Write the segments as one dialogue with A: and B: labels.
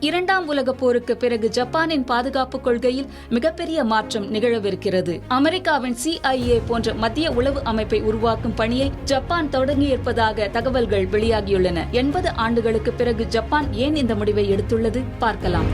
A: இரண்டாம் உலகப் போருக்கு பிறகு ஜப்பானின் பாதுகாப்பு கொள்கையில் மிகப்பெரிய மாற்றம் நிகழவிருக்கிறது. அமெரிக்காவின் CIA போன்ற மத்திய உளவு அமைப்பை உருவாக்கும் பணியை ஜப்பான் தொடங்கியிருப்பதாக தகவல்கள் வெளியாகியுள்ளன. 80 ஆண்டுகளுக்கு பிறகு ஜப்பான் ஏன் இந்த முடிவை எடுத்துள்ளது பார்க்கலாம்.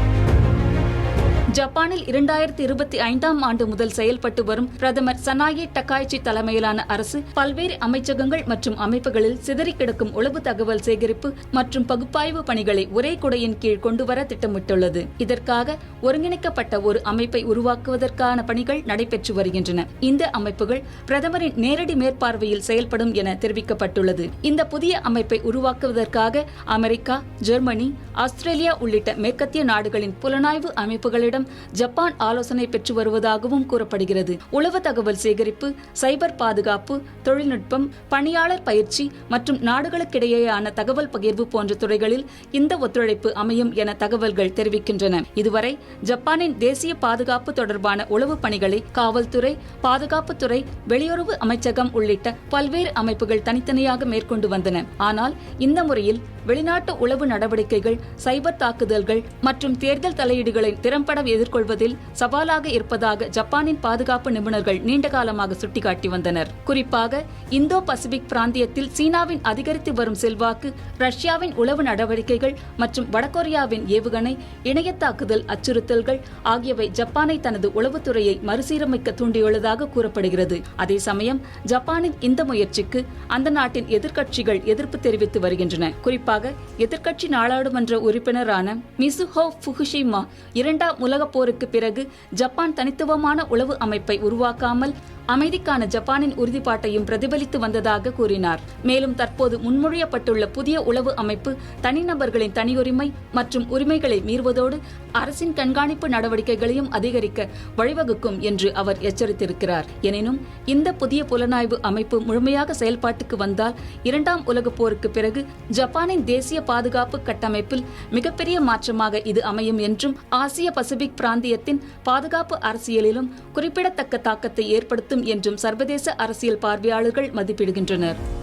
A: ஜப்பானில் 2025ஆம் ஆண்டு முதல் செயல்பட்டு வரும் பிரதமர் சனாயே டகாய்ச்சி தலைமையிலான அரசு பல்வேறு அமைச்சகங்கள் மற்றும் அமைப்புகளில் சிதறி கிடக்கும் உளவு தகவல் சேகரிப்பு மற்றும் பகுப்பாய்வு பணிகளை ஒரே குடையின் கீழ் கொண்டுவர திட்டமிட்டுள்ளது. இதற்காக ஒருங்கிணைக்கப்பட்ட ஒரு அமைப்பை உருவாக்குவதற்கான பணிகள் நடைபெற்று வருகின்றன. இந்த அமைப்புகள் பிரதமரின் நேரடி மேற்பார்வையில் செயல்படும் என தெரிவிக்கப்பட்டுள்ளது. இந்த புதிய அமைப்பை உருவாக்குவதற்காக அமெரிக்கா, ஜெர்மனி, ஆஸ்திரேலியா உள்ளிட்ட மேற்கத்திய நாடுகளின் புலனாய்வு அமைப்புகளிடம் ஜப்பான் ஆலோசனை பெற்று வருவதாகவும் கூறப்படுகிறது. உளவு தகவல் சேகரிப்பு, சைபர் பாதுகாப்பு, தொழில்நுட்பம், பணியாளர் பயிற்சி மற்றும் நாடுகளுக்கிடையேயான தகவல் பகிர்வு போன்ற துறைகளில் இந்த ஒத்துழைப்பு அமையும் என தகவல்கள் தெரிவிக்கின்றன. இதுவரை ஜப்பானின் தேசிய பாதுகாப்பு தொடர்பான உளவு பணிகளை காவல்துறை, பாதுகாப்புத்துறை, வெளியுறவு அமைச்சகம் உள்ளிட்ட பல்வேறு அமைப்புகள் தனித்தனியாக மேற்கொண்டு வந்தன. ஆனால் இந்த முறையில் வெளிநாட்டு உளவு நடவடிக்கைகள், சைபர் தாக்குதல்கள் மற்றும் தேர்தல் தலையீடுகளை திறம்பட எதிர்கொள்வதில் சவாலாக இருப்பதாக ஜப்பானின் பாதுகாப்பு நிபுணர்கள் நீண்ட காலமாக சுட்டிக்காட்டி வந்தனர். குறிப்பாக இந்தோ பசிபிக் பிராந்தியத்தில் சீனாவின் அதிகரித்து வரும் செல்வாக்கு, ரஷ்யாவின் உளவு நடவடிக்கைகள் மற்றும் வடகொரியாவின் ஏவுகணை, இணைய தாக்குதல் அச்சுறுத்தல்கள் ஆகியவை ஜப்பானை தனது உளவுத்துறையை மறுசீரமைக்க தூண்டியுள்ளதாக கூறப்படுகிறது. அதே சமயம் ஜப்பானின் இந்த முயற்சிக்கு அந்த நாட்டின் எதிர்க்கட்சிகள் எதிர்ப்பு தெரிவித்து வருகின்றன. குறிப்பாக எதிர்க்கட்சி நாடாளுமன்ற உறுப்பினரான மிசுஹோ ஃபுகுஷிமா இரண்டாம் உலகப் போருக்கு பிறகு ஜப்பான் தனித்துவமான உளவு அமைப்பை உருவாக்காமல் அமைதிக்கான ஜப்பானின் உறுதிப்பாட்டையும் பிரதிபலித்து வந்ததாக கூறினார். மேலும் தற்போது முன்மொழியப்பட்டுள்ள புதிய உளவு அமைப்பு தனிநபர்களின் தனியுரிமை மற்றும் உரிமைகளை மீறுவதோடு அரசின் கண்காணிப்பு நடவடிக்கைகளையும் அதிகரிக்க வழிவகுக்கும் என்று அவர் எச்சரித்திருக்கிறார். எனினும் இந்த புதிய புலனாய்வு அமைப்பு முழுமையாக செயல்பாட்டுக்கு வந்தால் இரண்டாம் உலகப் போருக்கு பிறகு ஜப்பானின் தேசிய பாதுகாப்பு கட்டமைப்பில் மிகப்பெரிய மாற்றமாக இது அமையும் என்றும் ஆசிய பசிபிக் பிராந்தியத்தின் பாதுகாப்பு அரசியலிலும் குறிப்பிடத்தக்க தாக்கத்தை ஏற்படுத்தும் என்றும் சர்வதேச அரசியல் பார்வையாளர்கள் மதிப்பிடுகின்றனர்.